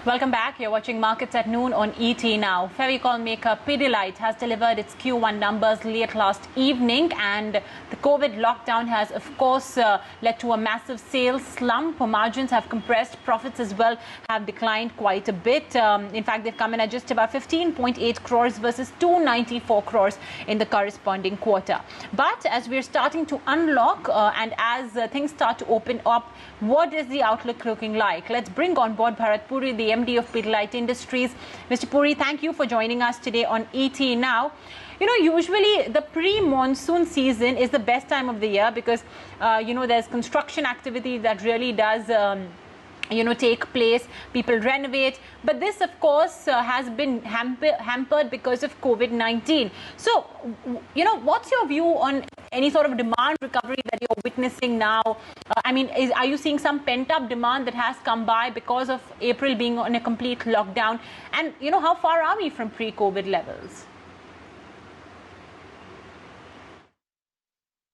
Welcome back. You're watching Markets at Noon on ET Now. Fevicol maker Pidilite has delivered its Q1 numbers late last evening, and the COVID lockdown has, of course, led to a massive sales slump. Margins have compressed. Profits as well have declined quite a bit. In fact, they've come in at just about 15.8 crores versus 294 crores in the corresponding quarter. But as we're starting to unlock and as things start to open up, what is the outlook looking like? Let's bring on board Bharat Puri, the MD of Pidilite Industries. Mr. Puri, thank you for joining us today on ET Now. You know, usually the pre-monsoon season is the best time of the year because, there's construction activity that really does take place. People renovate, but this of course has been hampered because of COVID-19. So what's your view on any sort of demand recovery that you're witnessing now? Are you seeing some pent-up demand that has come by because of April being on a complete lockdown? And how far are we from pre-COVID levels?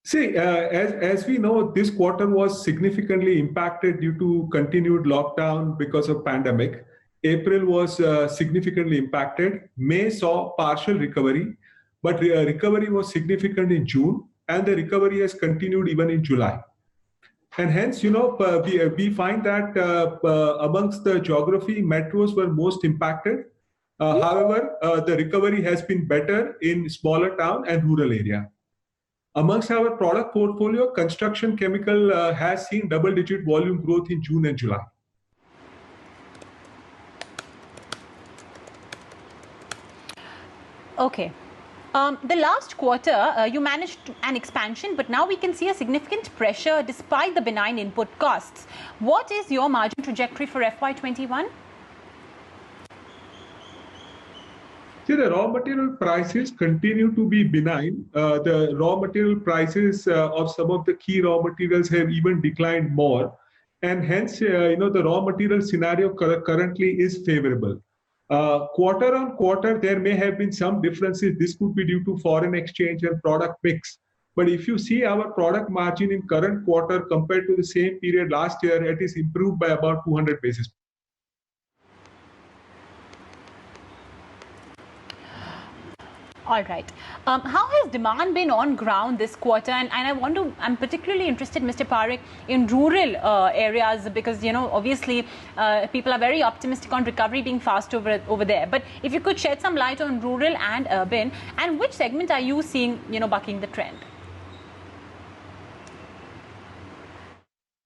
See, as we know, this quarter was significantly impacted due to continued lockdown because of pandemic. April was significantly impacted. May saw partial recovery, but recovery was significant in June, and the recovery has continued even in July. And hence, we find that amongst the geography, metros were most impacted. However, the recovery has been better in smaller town and rural area. Amongst our product portfolio, construction chemical has seen double-digit volume growth in June and July. Okay. The last quarter, you managed an expansion, but now we can see a significant pressure despite the benign input costs. What is your margin trajectory for FY21? See, the raw material prices continue to be benign. The raw material prices of some of the key raw materials have even declined more. And hence, the raw material scenario currently is favorable. Quarter on quarter, there may have been some differences. This could be due to foreign exchange and product mix. But if you see our product margin in current quarter compared to the same period last year, it is improved by about 200 basis points. All right. How has demand been on ground this quarter? And I'm particularly interested, Mr. Parekh, in rural areas because, obviously people are very optimistic on recovery being fast over there. But if you could shed some light on rural and urban, and which segment are you seeing, bucking the trend?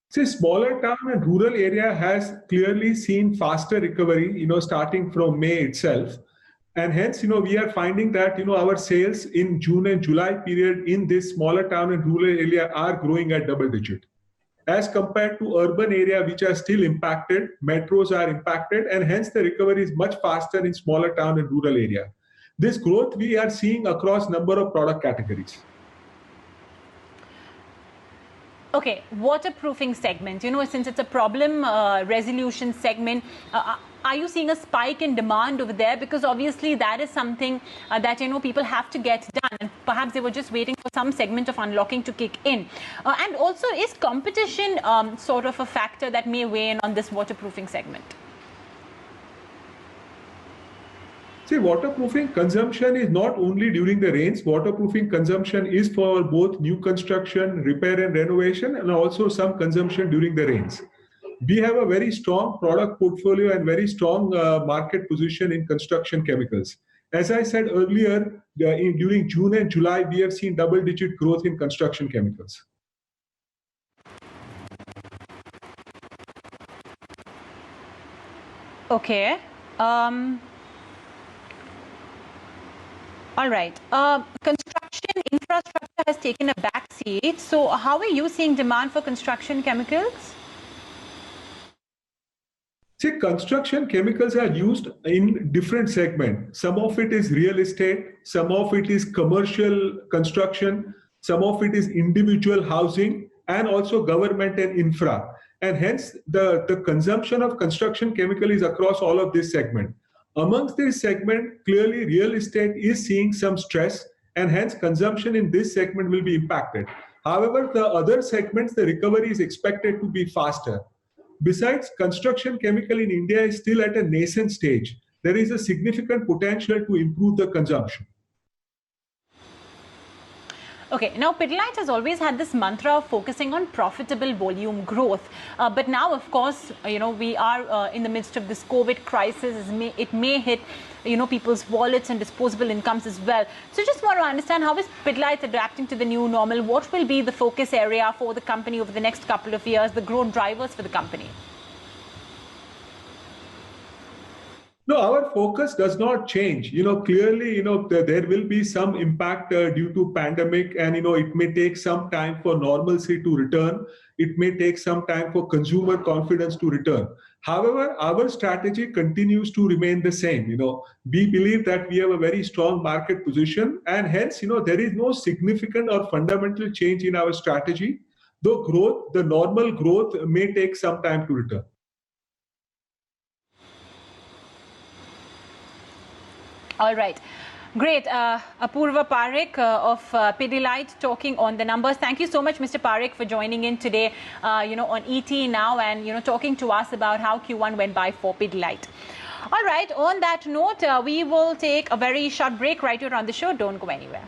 See, smaller town and rural area has clearly seen faster recovery, starting from May itself. And hence, we are finding that, our sales in June and July period in this smaller town and rural area are growing at double digit. As compared to urban area, which are still impacted, metros are impacted, and hence the recovery is much faster in smaller town and rural area. This growth we are seeing across number of product categories. Okay, waterproofing segment, since it's a problem resolution segment, are you seeing a spike in demand over there? Because obviously that is something that, people have to get done. And perhaps they were just waiting for some segment of unlocking to kick in. And also, is competition sort of a factor that may weigh in on this waterproofing segment? See, waterproofing consumption is not only during the rains. Waterproofing consumption is for both new construction, repair and renovation, and also some consumption during the rains. We have a very strong product portfolio and very strong market position in construction chemicals. As I said earlier, during June and July, we have seen double-digit growth in construction chemicals. Okay. All right. Construction infrastructure has taken a back seat. So how are you seeing demand for construction chemicals? See, construction chemicals are used in different segments. Some of it is real estate, some of it is commercial construction, some of it is individual housing, and also government and infra. And hence, the consumption of construction chemical is across all of this segment. Amongst this segment, clearly real estate is seeing some stress, and hence consumption in this segment will be impacted. However, the other segments, the recovery is expected to be faster. Besides, construction chemical in India is still at a nascent stage. There is a significant potential to improve the consumption. Okay, now Pidilite has always had this mantra of focusing on profitable volume growth. But now, of course, we are in the midst of this COVID crisis. It may hit, people's wallets and disposable incomes as well. So just want to understand, how is Pidilite adapting to the new normal? What will be the focus area for the company over the next couple of years, the growth drivers for the company? No, our focus does not change. Clearly, there will be some impact due to pandemic, and it may take some time for normalcy to return. It may take some time for consumer confidence to return. However, our strategy continues to remain the same. We believe that we have a very strong market position, and hence, there is no significant or fundamental change in our strategy. Though the normal growth may take some time to return. All right. Great. Apurva Parekh of Pidilite talking on the numbers. Thank you so much, Mr. Parekh, for joining in today, on ET Now, and, talking to us about how Q1 went by for Pidilite. All right. On that note, we will take a very short break right here on the show. Don't go anywhere.